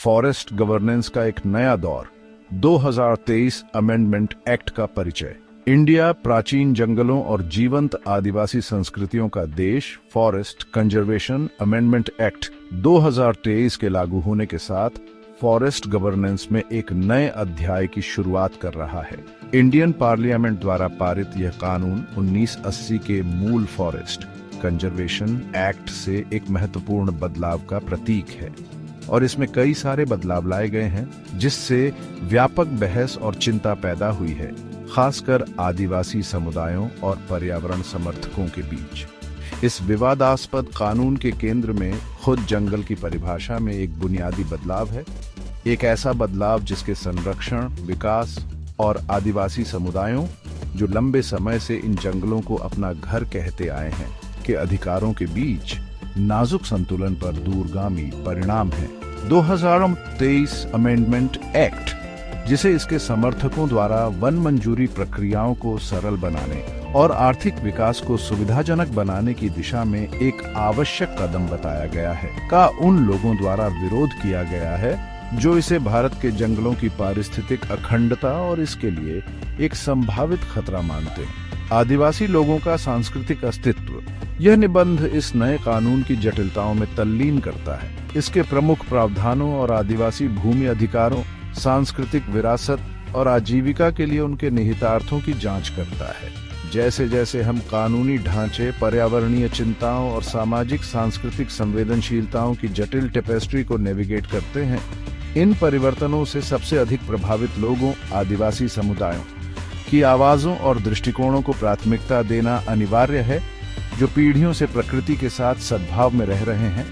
Forest governance का एक नया दौर, 2023 अमेंडमेंट एक्ट का परिचय। इंडिया प्राचीन जंगलों और जीवंत आदिवासी संस्कृतियों का देश। फॉरेस्ट कंजर्वेशन अमेंडमेंट एक्ट 2023 के लागू होने के साथ फॉरेस्ट गवर्नेंस में एक नए अध्याय की शुरुआत कर रहा है। इंडियन पार्लियामेंट द्वारा पारित यह कानून 1980 के मूल फॉरेस्ट कंजर्वेशन एक्ट से एक महत्वपूर्ण बदलाव का प्रतीक है और इसमें कई सारे बदलाव लाए गए हैं, जिससे व्यापक बहस और चिंता पैदा हुई है, खासकर आदिवासी समुदायों और पर्यावरण समर्थकों के बीच। इस विवादास्पद कानून के केंद्र में खुद जंगल की परिभाषा में एक बुनियादी बदलाव है, एक ऐसा बदलाव जिसके संरक्षण, विकास और आदिवासी समुदायों, जो लंबे समय से इन जंगलों को अपना घर कहते आए हैं, के अधिकारों के बीच नाजुक संतुलन पर दूरगामी परिणाम है। 2023 अमेंडमेंट एक्ट, जिसे इसके समर्थकों द्वारा वन मंजूरी प्रक्रियाओं को सरल बनाने और आर्थिक विकास को सुविधाजनक बनाने की दिशा में एक आवश्यक कदम बताया गया है, का उन लोगों द्वारा विरोध किया गया है जो इसे भारत के जंगलों की पारिस्थितिक अखंडता और इसके लिए एक संभावित खतरा मानते हैं। आदिवासी लोगों का सांस्कृतिक अस्तित्व। यह निबंध इस नए कानून की जटिलताओं में तल्लीन करता है, इसके प्रमुख प्रावधानों और आदिवासी भूमि अधिकारों, सांस्कृतिक विरासत और आजीविका के लिए उनके निहितार्थों की जांच करता है। जैसे जैसे हम कानूनी ढांचे, पर्यावरणीय चिंताओं और सामाजिक सांस्कृतिक संवेदनशीलताओं की जटिल टेपेस्ट्री को नेविगेट करते हैं, इन परिवर्तनों से सबसे अधिक प्रभावित लोगों, आदिवासी समुदायों की आवाजों और दृष्टिकोणों को प्राथमिकता देना अनिवार्य है, जो पीढ़ियों से प्रकृति के साथ सद्भाव में रह रहे हैं,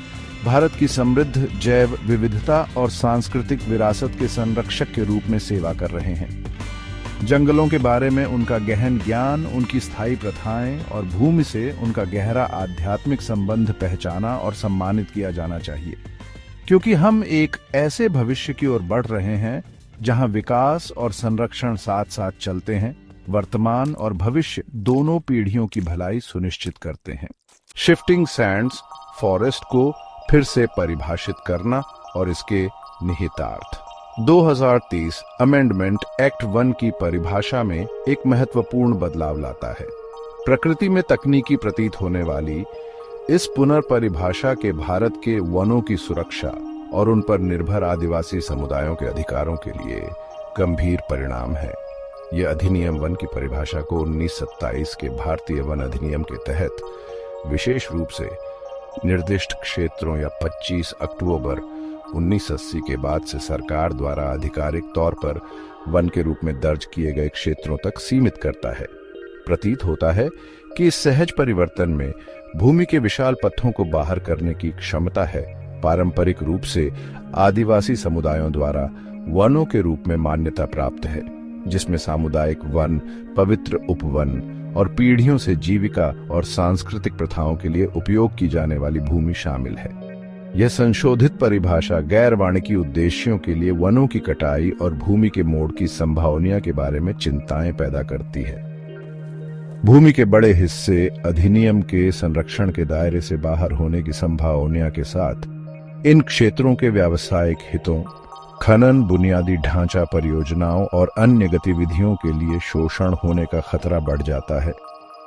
भारत की समृद्ध जैव विविधता और सांस्कृतिक विरासत के संरक्षक के रूप में सेवा कर रहे हैं। जंगलों के बारे में उनका गहन ज्ञान, उनकी स्थायी प्रथाएं और भूमि से उनका गहरा आध्यात्मिक संबंध पहचाना और सम्मानित किया जाना चाहिए, क्योंकि हम एक ऐसे भविष्य की ओर बढ़ रहे हैं जहां विकास और संरक्षण साथ साथ चलते हैं, वर्तमान और भविष्य दोनों पीढ़ियों की भलाई सुनिश्चित करते हैं। शिफ्टिंग सैंड्स, फॉरेस्ट को फिर से परिभाषित करना और इसके निहितार्थ। 2023 अमेंडमेंट एक्ट 1 की परिभाषा में एक महत्वपूर्ण बदलाव लाता है। प्रकृति में तकनीकी प्रतीत होने वाली इस पुनर्परिभाषा के भारत के वनों की सुरक्षा और उन पर निर्भर आदिवासी समुदायों के अधिकारों के लिए गंभीर परिणाम है। यह अधिनियम वन की परिभाषा को 1927 के भारतीय वन अधिनियम के तहत विशेष रूप से निर्दिष्ट क्षेत्रों या 25 अक्टूबर 1980 के बाद से सरकार द्वारा आधिकारिक तौर पर वन के रूप में दर्ज किए गए क्षेत्रों तक सीमित करता है। प्रतीत होता है कि इस सहज परिवर्तन में भूमि के विशाल पथों को बाहर करने की क्षमता है। पारंपरिक रूप से आदिवासी समुदायों द्वारा वनों के रूप में मान्यता प्राप्त है, जिसमें सामुदायिक वन, पवित्र उपवन और पीढ़ियों से जीविका और सांस्कृतिक प्रथाओं के लिए उपयोग की जाने वाली भूमि शामिल है। यह संशोधित परिभाषा गैर वाणिकी उद्देश्यों के लिए वनों की कटाई और भूमि के मोड़ की संभावना के बारे में चिंताएं पैदा करती है। भूमि के बड़े हिस्से अधिनियम के संरक्षण के दायरे से बाहर होने की संभावना के साथ इन क्षेत्रों के व्यावसायिक हितों, खनन, बुनियादी ढांचा परियोजनाओं और अन्य गतिविधियों के लिए शोषण होने का खतरा बढ़ जाता है,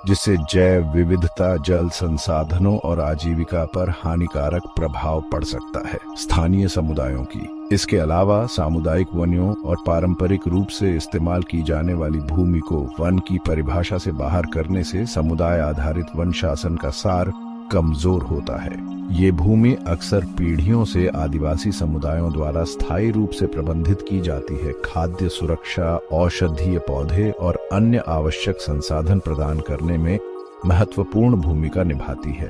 जिससे जैव विविधता, जल संसाधनों और आजीविका पर हानिकारक प्रभाव पड़ सकता है। स्थानीय समुदायों की। इसके अलावा सामुदायिक वनों और पारंपरिक रूप से इस्तेमाल की जाने वाली भूमि को वन की परिभाषा से बाहर करने से समुदाय आधारित वन शासन का सार कमजोर होता है। ये भूमि अक्सर पीढ़ियों से आदिवासी समुदायों द्वारा स्थायी रूप से प्रबंधित की जाती है, खाद्य सुरक्षा, औषधीय पौधे और अन्य आवश्यक संसाधन प्रदान करने में महत्वपूर्ण भूमिका निभाती है।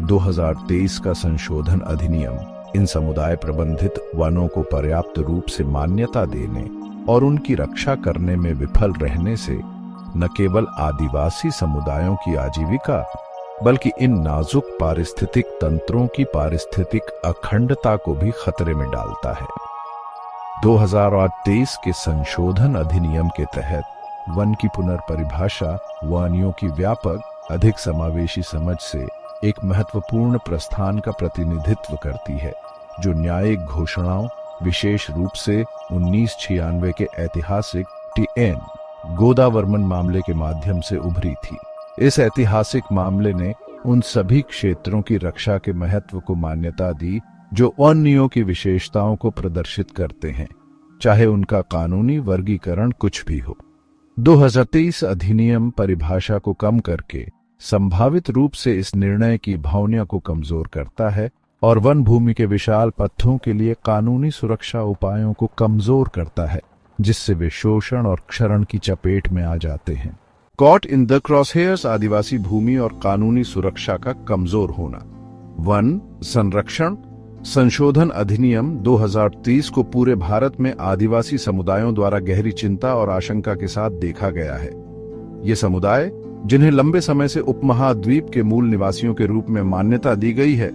2023 का संशोधन अधिनियम इन समुदाय प्रबंधित वनों को पर्याप्त रूप से मान्यता देने और उनकी रक्षा करने में विफल रहने से न केवल आदिवासी समुदायों की आजीविका बल्कि इन नाजुक पारिस्थितिक तंत्रों की पारिस्थितिक अखंडता को भी खतरे में डालता है। 2023 के संशोधन अधिनियम के तहत वन की पुनर्परिभाषा वनियों की व्यापक, अधिक समावेशी समझ से एक महत्वपूर्ण प्रस्थान का प्रतिनिधित्व करती है, जो न्यायिक घोषणाओं विशेष रूप से 1996 के ऐतिहासिक टीएन गोदावर्मन मामले के माध्यम से उभरी थी। इस ऐतिहासिक मामले ने उन सभी क्षेत्रों की रक्षा के महत्व को मान्यता दी जो अन्यों की विशेषताओं को प्रदर्शित करते हैं, चाहे उनका कानूनी वर्गीकरण कुछ भी हो। 2023 अधिनियम परिभाषा को कम करके संभावित रूप से इस निर्णय की भावना को कमजोर करता है और वन भूमि के विशाल पत्थरों के लिए कानूनी सुरक्षा उपायों को कमजोर करता है, जिससे वे शोषण और क्षरण की चपेट में आ जाते हैं। कॉट इन द क्रॉसहेयर्स आदिवासी भूमि और कानूनी सुरक्षा का कमजोर होना। वन संरक्षण संशोधन अधिनियम 2030 को पूरे भारत में आदिवासी समुदायों द्वारा गहरी चिंता और आशंका के साथ देखा गया है। ये समुदाय, जिन्हें लंबे समय से उपमहाद्वीप के मूल निवासियों के रूप में मान्यता दी गई है,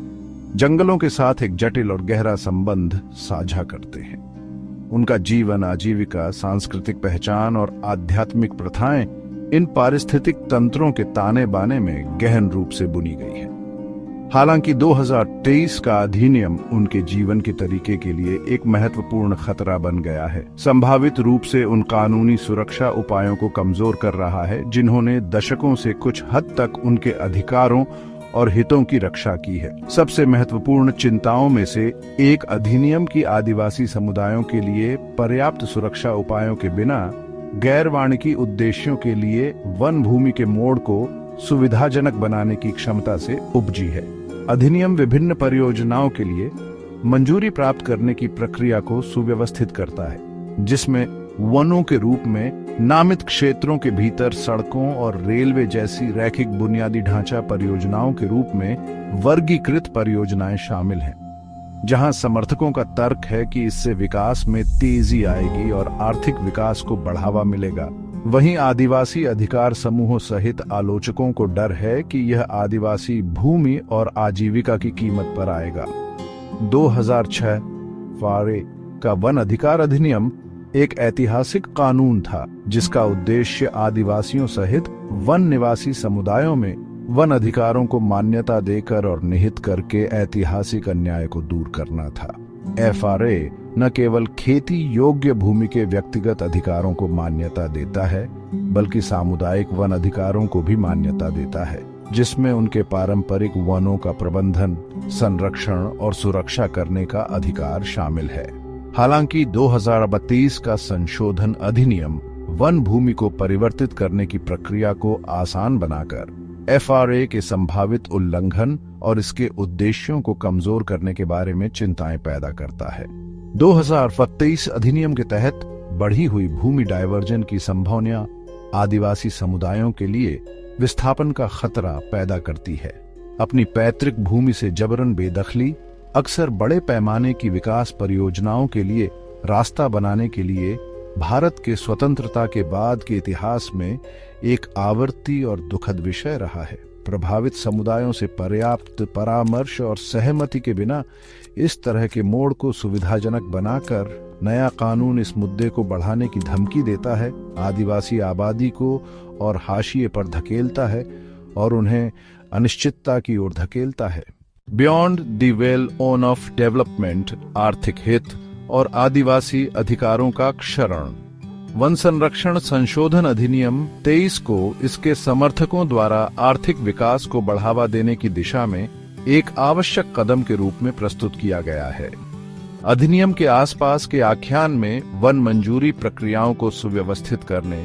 जंगलों के साथ एक जटिल और गहरा संबंध साझा करते हैं। उनका जीवन, आजीविका, सांस्कृतिक पहचान और आध्यात्मिक प्रथाएं इन पारिस्थितिक तंत्रों के ताने बाने में गहन रूप से बुनी गई है। हालांकि 2023 का अधिनियम उनके जीवन के तरीके के लिए एक महत्वपूर्ण खतरा बन गया है। संभावित रूप से उन कानूनी सुरक्षा उपायों को कमजोर कर रहा है जिन्होंने दशकों से कुछ हद तक उनके अधिकारों और हितों की रक्षा की है। सबसे महत्वपूर्ण चिंताओं में से एक अधिनियम की आदिवासी समुदायों के लिए पर्याप्त सुरक्षा उपायों के बिना गैर वाणिकी उद्देश्यों के लिए वन भूमि के मोड़ को सुविधाजनक बनाने की क्षमता से उपजी है। अधिनियम विभिन्न परियोजनाओं के लिए मंजूरी प्राप्त करने की प्रक्रिया को सुव्यवस्थित करता है, जिसमें वनों के रूप में नामित क्षेत्रों के भीतर सड़कों और रेलवे जैसी रैखिक बुनियादी ढांचा परियोजनाओं के रूप में वर्गीकृत परियोजनाएं शामिल हैं। जहां समर्थकों का तर्क है कि इससे विकास में तेजी आएगी और आर्थिक विकास को बढ़ावा मिलेगा, वहीं आदिवासी अधिकार समूहों सहित आलोचकों को डर है कि यह आदिवासी भूमि और आजीविका की कीमत पर आएगा। 2006 फारे का वन अधिकार अधिनियम एक ऐतिहासिक कानून था जिसका उद्देश्य आदिवासियों सहित वन निवासी समुदायों में वन अधिकारों को मान्यता देकर और निहित करके ऐतिहासिक अन्याय को दूर करना था। एफआरए न केवल खेती योग्य भूमि के व्यक्तिगत अधिकारों को मान्यता देता है, बल्कि सामुदायिक वन अधिकारों को भी मान्यता देता है, जिसमें उनके पारंपरिक वनों का प्रबंधन, संरक्षण और सुरक्षा करने का अधिकार शामिल है। हालांकि 2032 का संशोधन अधिनियम वन भूमि को परिवर्तित करने की प्रक्रिया को आसान बनाकर एफआरए के संभावित उल्लंघन और इसके उद्देश्यों को कमजोर करने के बारे में चिंताएं पैदा करता है। 2023 अधिनियम के तहत बढ़ी हुई भूमि डायवर्जन की संभावना आदिवासी समुदायों के लिए विस्थापन का खतरा पैदा करती है। अपनी पैतृक भूमि से जबरन बेदखली अक्सर बड़े पैमाने की विकास परियोजनाओं के लिए रास्ता बनाने के लिए भारत के स्वतंत्रता के बाद के इतिहास में एक आवर्ती और दुखद विषय रहा है। प्रभावित समुदायों से पर्याप्त परामर्श और सहमति के बिना इस तरह के मोड़ को सुविधाजनक बनाकर नया कानून इस मुद्दे को बढ़ाने की धमकी देता है, आदिवासी आबादी को और हाशिए पर धकेलता है और उन्हें अनिश्चितता की ओर धकेलता है। Beyond the well on off development, आर्थिक हित और आदिवासी अधिकारों का क्षरण। वन संरक्षण संशोधन अधिनियम 23 को इसके समर्थकों द्वारा आर्थिक विकास को बढ़ावा देने की दिशा में एक आवश्यक कदम के रूप में प्रस्तुत किया गया है। अधिनियम के आसपास के आख्यान में वन मंजूरी प्रक्रियाओं को सुव्यवस्थित करने,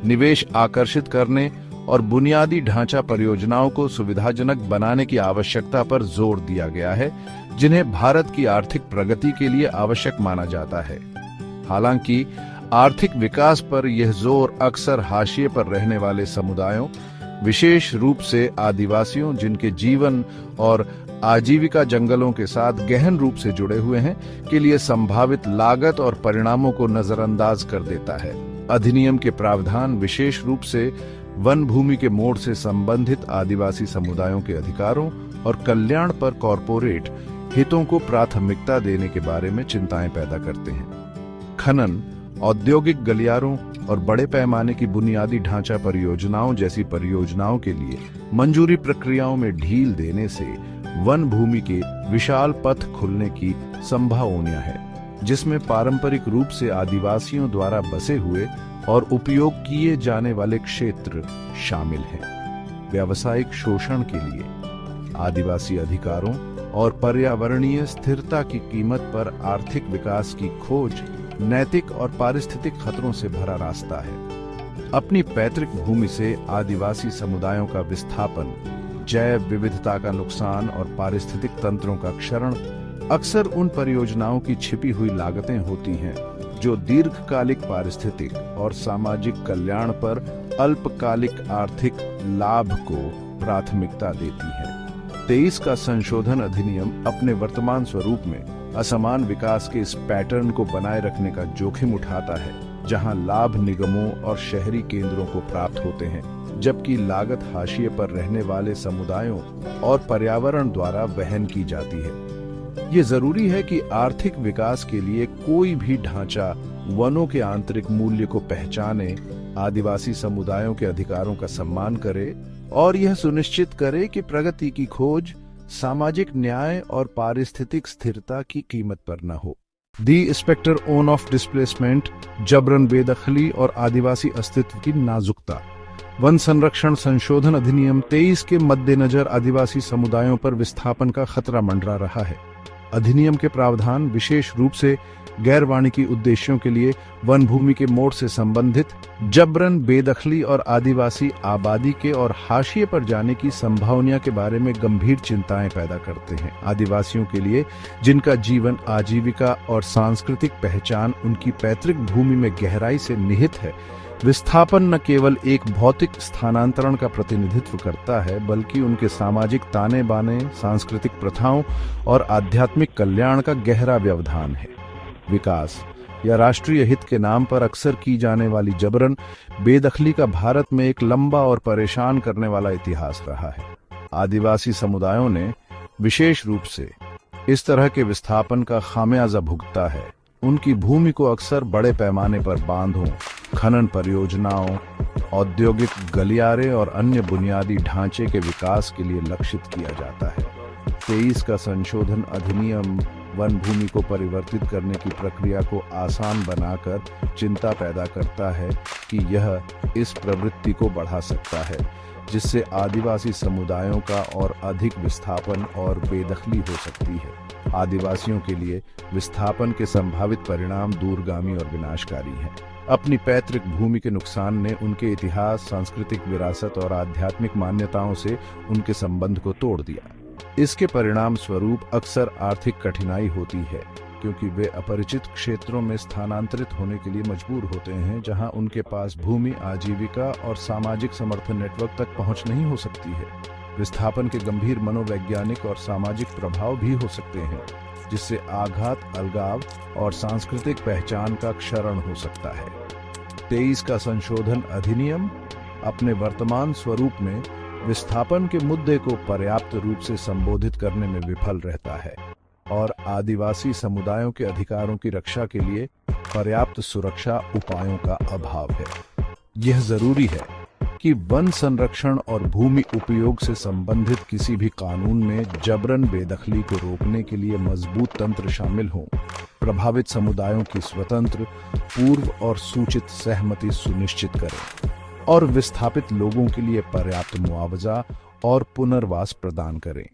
निवेश आकर्षित करने और बुनियादी ढांचा परियोजनाओं को सुविधाजनक बनाने की आवश्यकता पर जोर दिया गया है, जिन्हें भारत की आर्थिक प्रगति के लिए आवश्यक माना जाता है। हालांकि आर्थिक विकास पर यह जोर अक्सर हाशिए पर रहने वाले समुदायों, विशेष रूप से आदिवासियों जिनके जीवन और आजीविका जंगलों के साथ गहन रूप से जुड़े हुए हैं, के लिए संभावित लागत और परिणामों को नजरअंदाज कर देता है। अधिनियम के प्रावधान विशेष रूप से वन भूमि के मोड़ से संबंधित आदिवासी समुदायों के अधिकारों और कल्याण पर कॉरपोरेट हितों को प्राथमिकता देने के बारे में चिंताएं पैदा करते हैं। खनन, औद्योगिक गलियारों और बड़े पैमाने की बुनियादी ढांचा परियोजनाओं जैसी परियोजनाओं के लिए मंजूरी प्रक्रियाओं में ढील देने से वन भूमि के विशाल पथ खुलने की संभावना है। जिसमें पारंपरिक रूप से आदिवासियों द्वारा बसे हुए और उपयोग किए जाने वाले क्षेत्र शामिल हैं। व्यावसायिक शोषण के लिए आदिवासी अधिकारों और पर्यावरणीय स्थिरता की कीमत पर आर्थिक विकास की खोज नैतिक और पारिस्थितिक खतरों से भरा रास्ता है। अपनी पैतृक भूमि से आदिवासी समुदायों का विस्थापन, जैव विविधता का नुकसान और पारिस्थितिक तंत्रों का क्षरण अक्सर उन परियोजनाओं की छिपी हुई लागतें होती हैं जो दीर्घकालिक पारिस्थितिक और सामाजिक कल्याण पर अल्पकालिक आर्थिक लाभ को प्राथमिकता देती हैं। 23 का संशोधन अधिनियम अपने वर्तमान स्वरूप में असमान विकास के इस पैटर्न को बनाए रखने का जोखिम उठाता है, जहां लाभ निगमों और शहरी केंद्रों को प्राप्त होते हैं, जबकि लागत हाशिए पर रहने वाले समुदायों और पर्यावरण द्वारा वहन की जाती है। ये जरूरी है कि आर्थिक विकास के लिए कोई भी ढांचा वनों के आंतरिक मूल्य को पहचाने, आदिवासी समुदायों के अधिकारों का सम्मान करे और यह सुनिश्चित करे कि प्रगति की खोज सामाजिक न्याय और पारिस्थितिक स्थिरता की कीमत पर न हो। दी स्पेक्टर ओन ऑफ डिस्प्लेसमेंट, जबरन बेदखली और आदिवासी अस्तित्व की नाजुकता। वन संरक्षण संशोधन अधिनियम 23 के मद्देनजर आदिवासी समुदायों पर विस्थापन का खतरा मंडरा रहा है। अधिनियम के प्रावधान विशेष रूप से गैर वाणिकी उद्देश्यों के लिए वन भूमि के मोड़ से संबंधित, जबरन बेदखली और आदिवासी आबादी के और हाशिए पर जाने की संभावना के बारे में गंभीर चिंताएं पैदा करते हैं। आदिवासियों के लिए, जिनका जीवन, आजीविका और सांस्कृतिक पहचान उनकी पैतृक भूमि में गहराई से निहित है, विस्थापन न केवल एक भौतिक स्थानांतरण का प्रतिनिधित्व करता है, बल्कि उनके सामाजिक ताने बाने, सांस्कृतिक प्रथाओं और आध्यात्मिक कल्याण का गहरा व्यवधान है। विकास या राष्ट्रीय हित के नाम पर अक्सर की जाने वाली जबरन बेदखली का भारत में एक लंबा और परेशान करने वाला इतिहास रहा है। आदिवासी समुदायों ने विशेष रूप से इस तरह के विस्थापन का खामियाजा भुगता है। उनकी भूमि को अक्सर बड़े पैमाने पर बांधों, खनन परियोजनाओं, औद्योगिक गलियारे और अन्य बुनियादी ढांचे के विकास के लिए लक्षित किया जाता है। 23 का संशोधन अधिनियम वन भूमि को परिवर्तित करने की प्रक्रिया को आसान बनाकर चिंता पैदा करता है कि यह इस प्रवृत्ति को बढ़ा सकता है, जिससे आदिवासी समुदायों का और अधिक विस्थापन और बेदखली हो सकती है। आदिवासियों के लिए विस्थापन के संभावित परिणाम दूरगामी और विनाशकारी हैं। अपनी पैतृक भूमि के नुकसान ने उनके इतिहास, सांस्कृतिक विरासत और आध्यात्मिक मान्यताओं से उनके संबंध को तोड़ दिया। इसके परिणाम स्वरूप अक्सर आर्थिक कठिनाई होती है, क्योंकि वे अपरिचित क्षेत्रों में स्थानांतरित होने के लिए मजबूर होते हैं, जहां उनके पास भूमि, आजीविका और सामाजिक समर्थन नेटवर्क तक पहुंच नहीं हो सकती है। विस्थापन के गंभीर मनोवैज्ञानिक और सामाजिक प्रभाव भी हो सकते हैं, जिससे आघात, अलगाव और सांस्कृतिक पहचान का क्षरण हो सकता है। 23 का संशोधन अधिनियम अपने वर्तमान स्वरूप में विस्थापन के मुद्दे को पर्याप्त रूप से संबोधित करने में विफल रहता है और आदिवासी समुदायों के अधिकारों की रक्षा के लिए पर्याप्त सुरक्षा उपायों का अभाव है। यह जरूरी है कि वन संरक्षण और भूमि उपयोग से संबंधित किसी भी कानून में जबरन बेदखली को रोकने के लिए मजबूत तंत्र शामिल हों, प्रभावित समुदायों की स्वतंत्र, पूर्व और सूचित सहमति सुनिश्चित करें और विस्थापित लोगों के लिए पर्याप्त मुआवजा और पुनर्वास प्रदान करें।